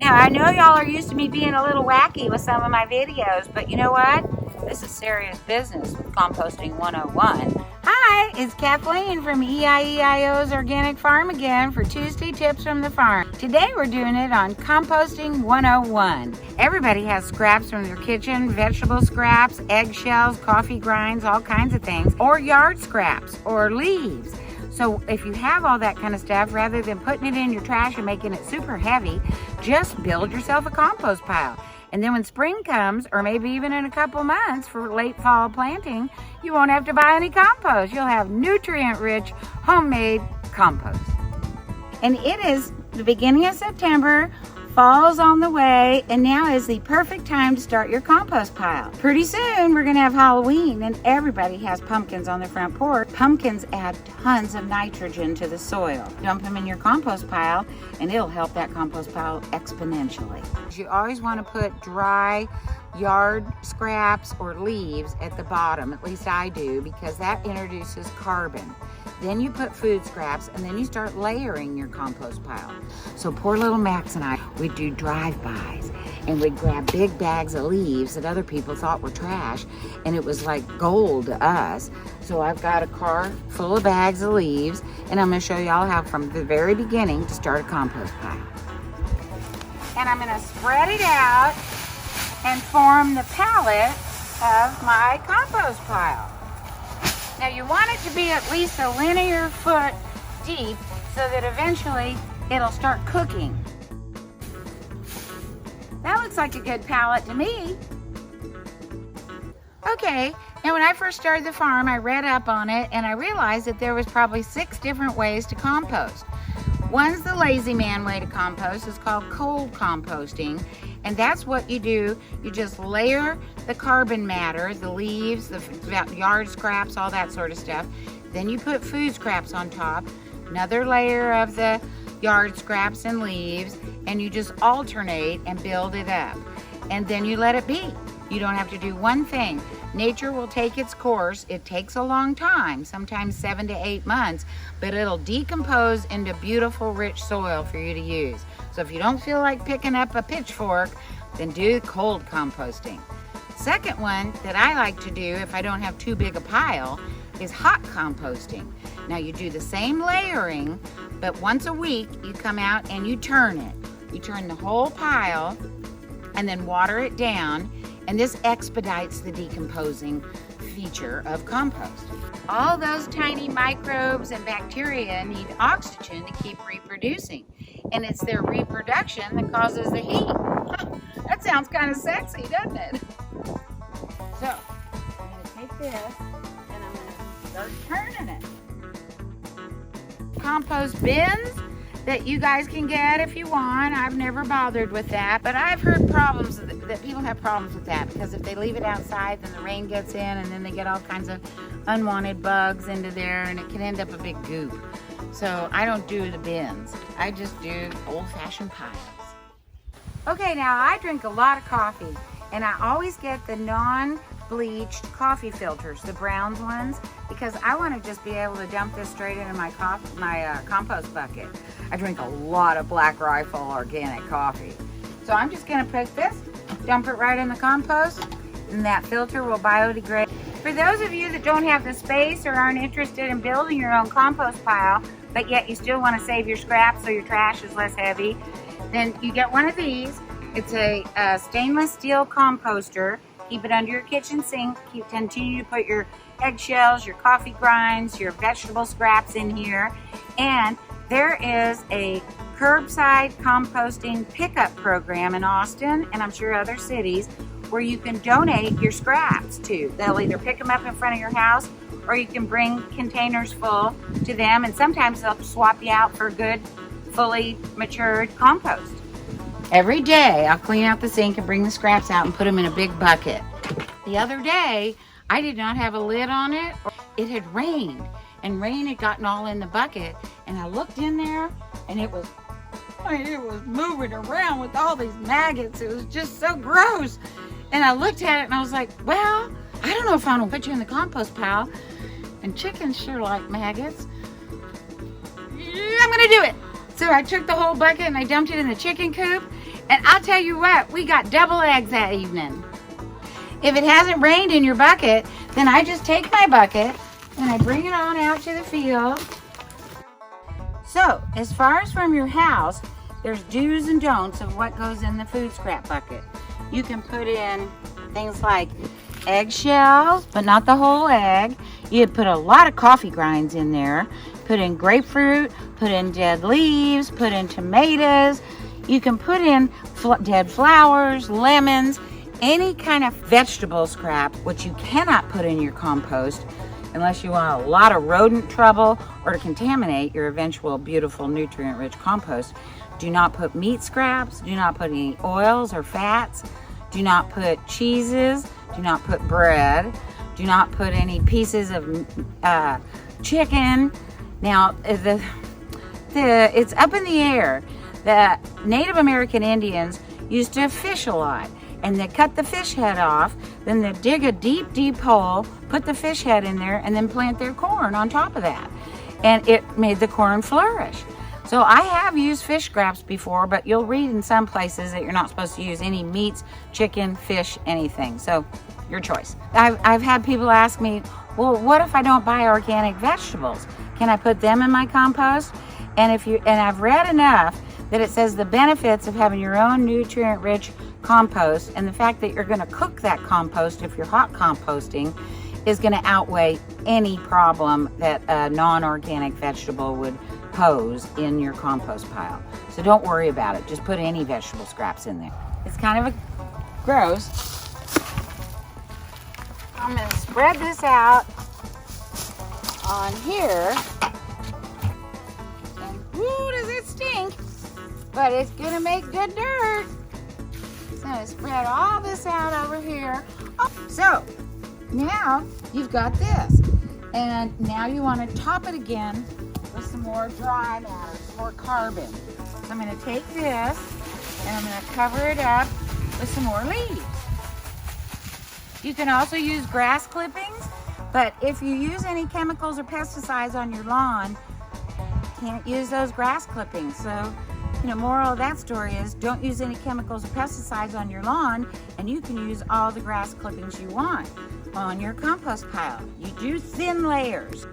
Now, I know y'all are used to me being a little wacky with some of my videos, but you know what? This is serious business with Composting 101. Hi, it's Kathleen from EIEIO's Organic Farm again for Tuesday Tips from the Farm. Today we're doing it on Composting 101. Everybody has scraps from their kitchen, vegetable scraps, eggshells, coffee grinds, all kinds of things, or yard scraps, or leaves. So if you have all that kind of stuff, rather than putting it in your trash and making it super heavy, just build yourself a compost pile. And then when spring comes, or maybe even in a couple months for late fall planting, you won't have to buy any compost. You'll have nutrient-rich, homemade compost. And it is the beginning of September. Fall's on the way, and now is the perfect time to start your compost pile. Pretty soon we're gonna have Halloween, and everybody has pumpkins on their front porch. Pumpkins add tons of nitrogen to the soil. Dump them in your compost pile, and it'll help that compost pile exponentially. You always want to put dry yard scraps or leaves at the bottom, at least I do, because that introduces carbon. Then you put food scraps, and then you start layering your compost pile. So poor little Max and I, we'd do drive-bys, and we'd grab big bags of leaves that other people thought were trash, and it was like gold to us. So I've got a car full of bags of leaves, and I'm gonna show y'all how from the very beginning to start a compost pile. And I'm gonna spread it out and form the palette of my compost pile. Now you want it to be at least a linear foot deep so that eventually it'll start cooking. That looks like a good palette to me. Okay, now when I first started the farm, I read up on it and I realized that there was probably 6 different ways to compost. One's the lazy man way to compost. It's called cold composting. And that's what you do. You just layer the carbon matter, the leaves, the yard scraps, all that sort of stuff. Then you put food scraps on top, another layer of the yard scraps and leaves, and you just alternate and build it up. And then you let it be. You don't have to do one thing. Nature will take its course. It takes a long time, sometimes 7 to 8 months, but it'll decompose into beautiful, rich soil for you to use. So if you don't feel like picking up a pitchfork, then do cold composting. Second one that I like to do if I don't have too big a pile is hot composting. Now you do the same layering, but once a week you come out and you turn it. You turn the whole pile and then water it down, and this expedites the decomposing feature of compost. All those tiny microbes and bacteria need oxygen to keep reproducing, and it's their reproduction that causes the heat. That sounds kind of sexy, doesn't it? So, I'm going to take this and I'm going to start turning it. Compost bins that you guys can get if you want. I've never bothered with that, but I've heard problems that people have problems with that, because if they leave it outside, then the rain gets in and then they get all kinds of unwanted bugs into there, and it can end up a big goop. So I don't do the bins. I just do old-fashioned piles. Okay, now I drink a lot of coffee, and I always get the non-bleached coffee filters, the brown ones, because I want to just be able to dump this straight into my compost bucket. I drink a lot of Black Rifle organic coffee. So I'm just going to put this, dump it right in the compost, and that filter will biodegrade. For those of you that don't have the space or aren't interested in building your own compost pile, but yet you still want to save your scraps so your trash is less heavy, then you get one of these. It's a stainless steel composter. Keep it under your kitchen sink. Continue to put your eggshells, your coffee grinds, your vegetable scraps in here. And there is a curbside composting pickup program in Austin, and I'm sure other cities, where you can donate your scraps to. They'll either pick them up in front of your house, or you can bring containers full to them, and sometimes they'll swap you out for good, fully matured compost. Every day I'll clean out the sink and bring the scraps out and put them in a big bucket. The other day I did not have a lid on it. It had rained, and rain had gotten all in the bucket, and I looked in there and it was moving around with all these maggots. It was just so gross. And I looked at it and I was like, well, I don't know if I'm gonna put you in the compost pile, and chickens sure like maggots. Yeah, I'm gonna do it. So I took the whole bucket and I dumped it in the chicken coop, And I'll tell you what, we got double eggs that evening. If it hasn't rained in your bucket, then I just take my bucket and I bring it on out to the field. So, as far as from your house, there's do's and don'ts of what goes in the food scrap bucket. You can put in things like eggshells, but not the whole egg. You'd put a lot of coffee grinds in there. Put in grapefruit, put in dead leaves, put in tomatoes. You can put in dead flowers, lemons, any kind of vegetable scrap, which you cannot put in your compost unless you want a lot of rodent trouble or to contaminate your eventual beautiful nutrient-rich compost. Do not put meat scraps, do not put any oils or fats, do not put cheeses, do not put bread, do not put any pieces of chicken. Now, it's up in the air that Native American Indians used to fish a lot, and they cut the fish head off, then they dig a deep, deep hole, put the fish head in there, and then plant their corn on top of that. And it made the corn flourish. So I have used fish scraps before, but you'll read in some places that you're not supposed to use any meats, chicken, fish, anything. So your choice. I've had people ask me, well, what if I don't buy organic vegetables? Can I put them in my compost? And I've read enough that it says the benefits of having your own nutrient-rich compost and the fact that you're going to cook that compost if you're hot composting is going to outweigh any problem that a non-organic vegetable would pose in your compost pile. So don't worry about it. Just put any vegetable scraps in there. It's kind of gross. I'm going to spread this out on here. And woo, does it stink? But it's going to make good dirt. So I'm going to spread all this out over here. Oh, so now you've got this. And now you want to top it again with some more dry matter, some more carbon. So I'm going to take this and I'm going to cover it up with some more leaves. You can also use grass clippings, but if you use any chemicals or pesticides on your lawn, you can't use those grass clippings. So, moral of that story is don't use any chemicals or pesticides on your lawn, and you can use all the grass clippings you want on your compost pile. You do thin layers.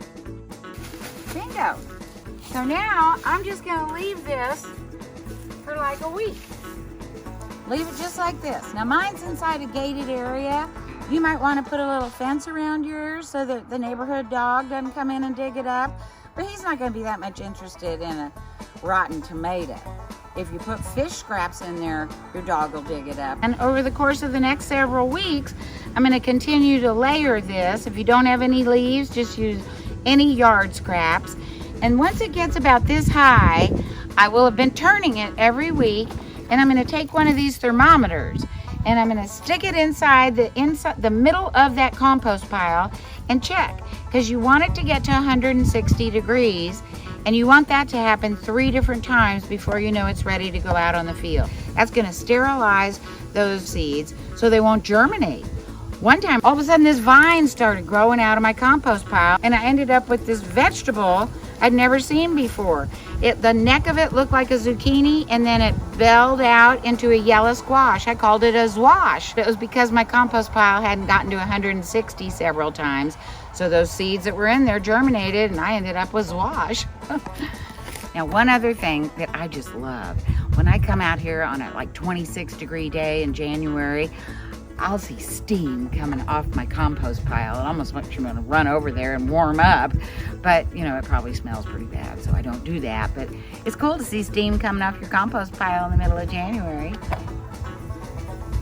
Bingo. So now I'm just going to leave this for like a week. Leave it just like this. Now mine's inside a gated area. You might want to put a little fence around yours so that the neighborhood dog doesn't come in and dig it up. But he's not going to be that much interested in a rotten tomato. If you put fish scraps in there, your dog will dig it up. And over the course of the next several weeks, I'm going to continue to layer this. If you don't have any leaves, just use any yard scraps. And once it gets about this high, I will have been turning it every week, and I'm going to take one of these thermometers and I'm going to stick it inside the middle of that compost pile and check, because you want it to get to 160 degrees, and you want that to happen 3 different times before you know it's ready to go out on the field. That's going to sterilize those seeds so they won't germinate. One time, all of a sudden, this vine started growing out of my compost pile, and I ended up with this vegetable I'd never seen before. The neck of it looked like a zucchini, and then it belled out into a yellow squash. I called it a squash. It was because my compost pile hadn't gotten to 160 several times, so those seeds that were in there germinated, and I ended up with squash. Now, one other thing that I just love, when I come out here on a 26-degree day in January, I'll see steam coming off my compost pile. It almost makes you want to run over there and warm up. But, it probably smells pretty bad, so I don't do that. But it's cool to see steam coming off your compost pile in the middle of January.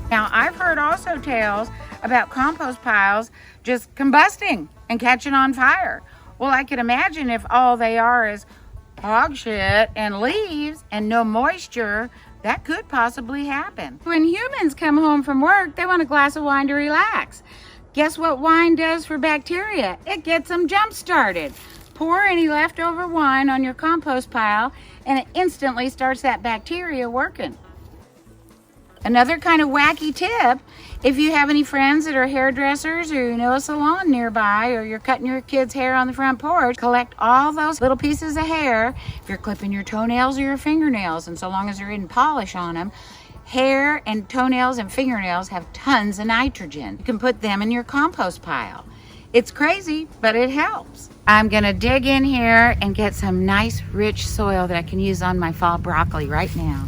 Now, I've heard also tales about compost piles just combusting and catching on fire. Well, I can imagine if all they are is hog shit and leaves and no moisture, that could possibly happen. When humans come home from work, they want a glass of wine to relax. Guess what wine does for bacteria? It gets them jump-started. Pour any leftover wine on your compost pile, and it instantly starts that bacteria working. Another kind of wacky tip, if you have any friends that are hairdressers, or you know a salon nearby, or you're cutting your kid's hair on the front porch, collect all those little pieces of hair. If you're clipping your toenails or your fingernails, and so long as there isn't polish on them, Hair and toenails and fingernails have tons of nitrogen. You can put them in your compost pile. It's crazy, but it helps. I'm gonna dig in here and get some nice rich soil that I can use on my fall broccoli right now.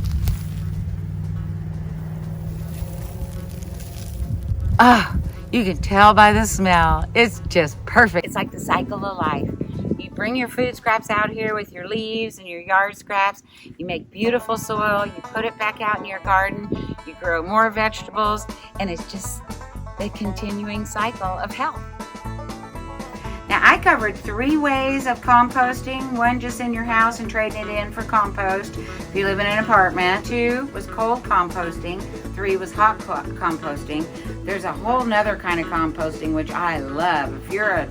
Oh, you can tell by the smell. It's just perfect. It's like the cycle of life. You bring your food scraps out here with your leaves and your yard scraps. You make beautiful soil. You put it back out in your garden. You grow more vegetables. And it's just a continuing cycle of health. Now, I covered 3 ways of composting. 1, just in your house and trading it in for compost if you live in an apartment. 2 was cold composting. 3 was hot composting. There's a whole nother kind of composting which I love. If you're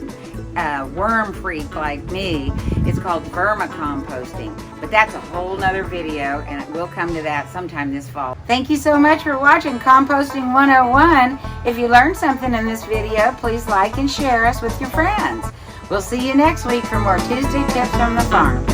a worm freak like me, it's called vermicomposting. But that's a whole nother video, and we'll come to that sometime this fall. Thank you so much for watching Composting 101. If you learned something in this video, please like and share us with your friends. We'll see you next week for more Tuesday Tips from the Farm.